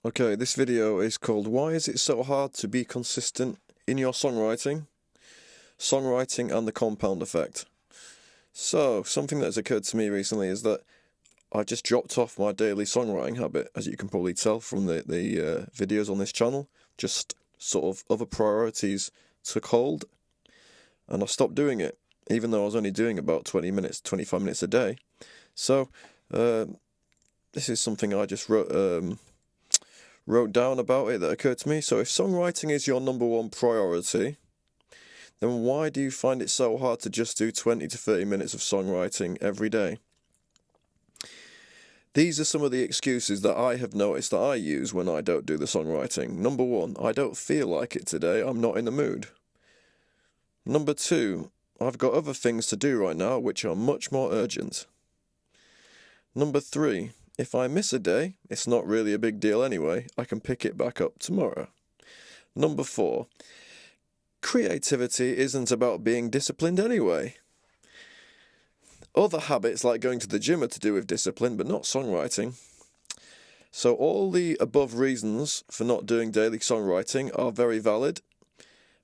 Okay, this video is called Why is it so hard to be consistent in your songwriting? Songwriting and the compound effect. So, something that has occurred to me recently is that I just dropped off my daily songwriting habit, as you can probably tell from the videos on this channel. Just sort of other priorities took hold, and I stopped doing it, even though I was only doing about 20 minutes, 25 minutes a day. So, this is something I just wrote down about it that occurred to me. So if songwriting is your number one priority, then why do you find it so hard to just do 20 to 30 minutes of songwriting every day? These are some of the excuses that I have noticed that I use when I don't do the songwriting. Number one, I don't feel like it today, I'm not in the mood. Number two, I've got other things to do right now which are much more urgent. Number three, if I miss a day, it's not really a big deal anyway, I can pick it back up tomorrow. Number four, creativity isn't about being disciplined anyway. Other habits like going to the gym are to do with discipline, but not songwriting. So all the above reasons for not doing daily songwriting are very valid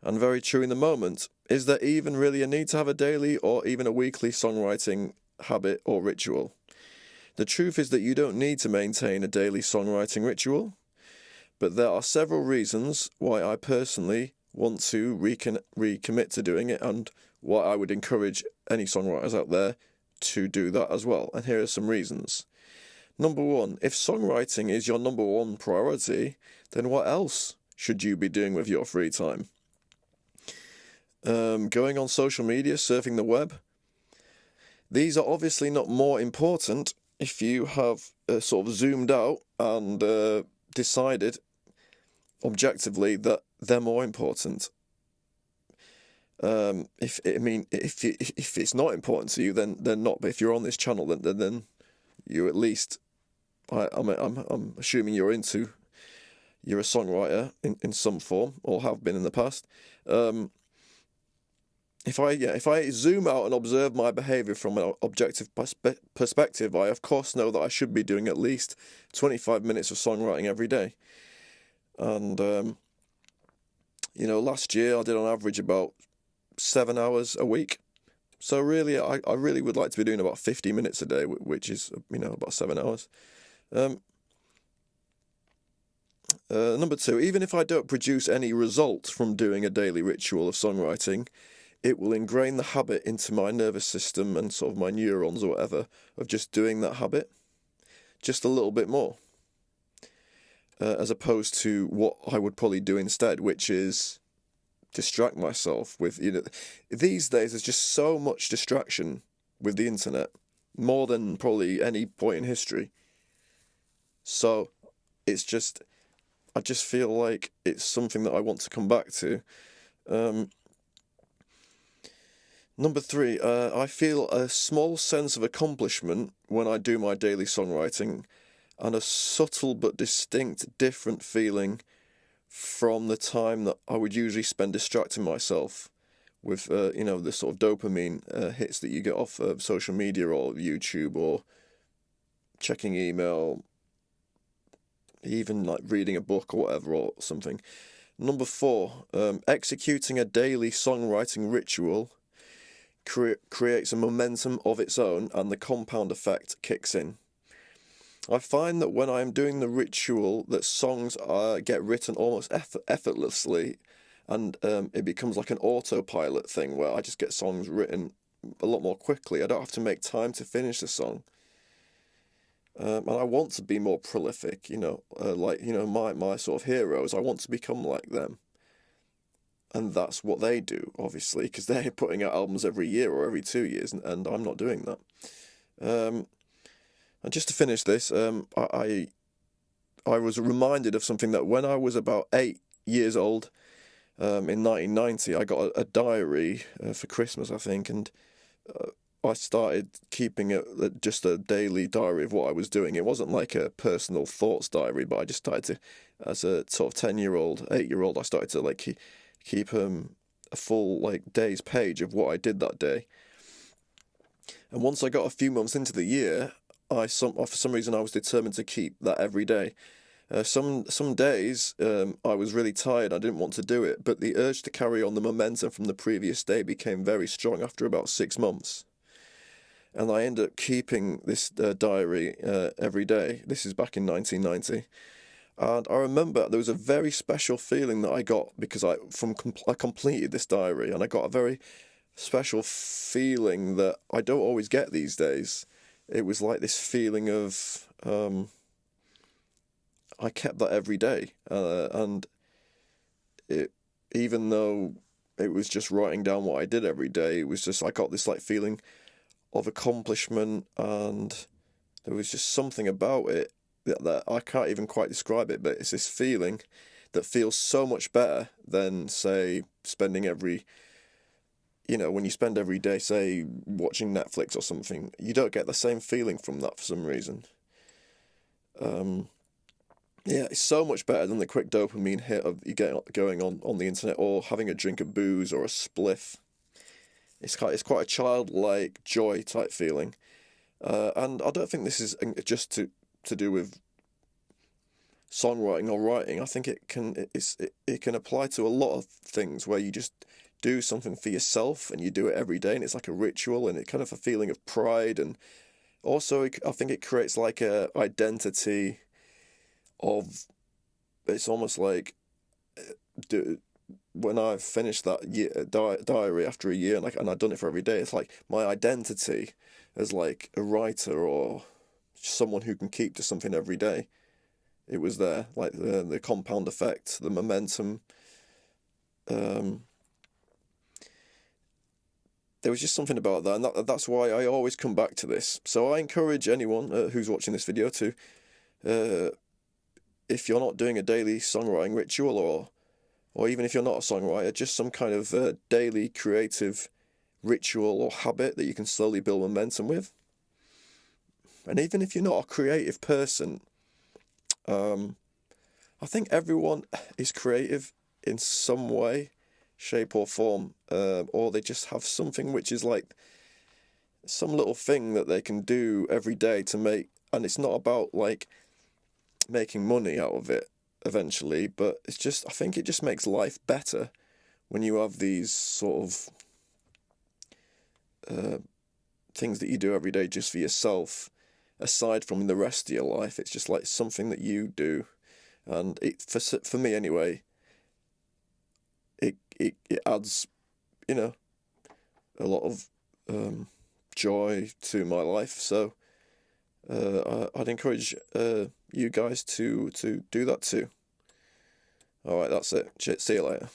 and very true in the moment. Is there even really a need to have a daily or even a weekly songwriting habit or ritual? The truth is that you don't need to maintain a daily songwriting ritual, but there are several reasons why I personally want to recommit to doing it, and why I would encourage any songwriters out there to do that as well. And here are some reasons. Number one, if songwriting is your number one priority, then what else should you be doing with your free time? Going on social media, surfing the web. These are obviously not more important if you have sort of zoomed out and decided objectively that they're more important. If it's not important to you, then not. But if you're on this channel, then you at least, I'm assuming you're a songwriter in some form or have been in the past. If I zoom out and observe my behaviour from an objective perspective, I of course know that I should be doing at least 25 minutes of songwriting every day. And last year I did on average about 7 hours a week. So really, I really would like to be doing about 50 minutes a day, which is about 7 hours. Number two, even if I don't produce any result from doing a daily ritual of songwriting, it will ingrain the habit into my nervous system and sort of my neurons or whatever of just doing that habit just a little bit more, as opposed to what I would probably do instead, which is distract myself with, these days there's just so much distraction with the internet, more than probably any point in history. So I just feel like it's something that I want to come back to. Number three, I feel a small sense of accomplishment when I do my daily songwriting, and a subtle but distinct different feeling from the time that I would usually spend distracting myself with, the sort of dopamine hits that you get off of social media or YouTube or checking email, even like reading a book or whatever or something. Number four, executing a daily songwriting ritual creates a momentum of its own, and the compound effect kicks in. I find that when I am doing the ritual, that songs get written almost effortlessly, and it becomes like an autopilot thing where I just get songs written a lot more quickly. I don't have to make time to finish the song. And I want to be more prolific, my sort of heroes. I want to become like them. And that's what they do, obviously, because they're putting out albums every year or every 2 years, and I'm not doing that. And just to finish this, I was reminded of something that when I was about 8 years old, in 1990, I got a diary for Christmas, I think, and I started keeping just a daily diary of what I was doing. It wasn't like a personal thoughts diary, but I just started to, as a sort of 10-year-old, 8-year-old, I started to keep a full day's page of what I did that day. And once I got a few months into the year, for some reason I was determined to keep that every day. Some days I was really tired. I didn't want to do it, but the urge to carry on the momentum from the previous day became very strong after about 6 months. And I ended up keeping this diary every day. This is back in 1990. And I remember there was a very special feeling that I got because I completed this diary, and I got a very special feeling that I don't always get these days. It was like this feeling of I kept that every day, and even though it was just writing down what I did every day, it was just I got this like feeling of accomplishment, and there was just something about it that I can't even quite describe it, but it's this feeling that feels so much better than, say, spending when you spend every day, say, watching Netflix or something. You don't get the same feeling from that for some reason. Yeah, it's so much better than the quick dopamine hit of you going on the internet or having a drink of booze or a spliff. It's quite a childlike joy type feeling, and I don't think this is just to do with songwriting or writing. I think it can apply to a lot of things where you just do something for yourself and you do it every day, and it's like a ritual, and it's kind of a feeling of pride, and also I think it creates like a identity of, it's almost like when I finished that diary after a year, and I'd done it for every day, it's like my identity as like a writer or someone who can keep to something every day. It was there, like the compound effect, the momentum. There was just something about that, and that's why I always come back to this. So I encourage anyone who's watching this video to, if you're not doing a daily songwriting ritual, or even if you're not a songwriter, just some kind of daily creative ritual or habit that you can slowly build momentum with. And even if you're not a creative person, I think everyone is creative in some way, shape or form, or they just have something which is like some little thing that they can do every day to make, and it's not about like making money out of it eventually, but it's just, I think it just makes life better when you have these sort of things that you do every day just for yourself, aside from the rest of your life. It's just like something that you do, and for me anyway, it adds, a lot of joy to my life. So I'd encourage you guys to do that too. All right, that's it. See you later.